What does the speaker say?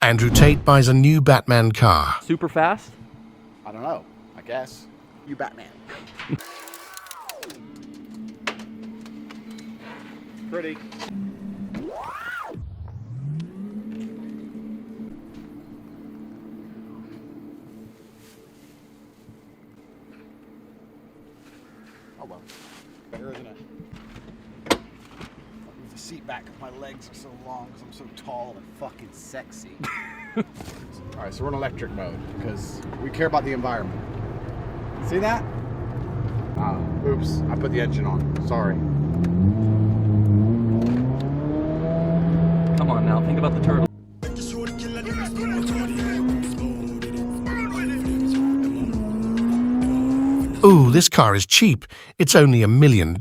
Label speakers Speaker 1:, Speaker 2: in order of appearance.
Speaker 1: Andrew Tate buys a new Batman car.
Speaker 2: Super fast?
Speaker 3: I don't know. I guess. You Batman. Pretty. Oh well. Better than a... Move the seat back because my legs are so long because I'm so tall and fucking sexy. Alright, so we're in electric mode because we care about the environment. See that? Oops, I put the engine on. Sorry.
Speaker 2: Come on now, think about the turtle.
Speaker 1: Ooh, this car is cheap. It's only $1 million.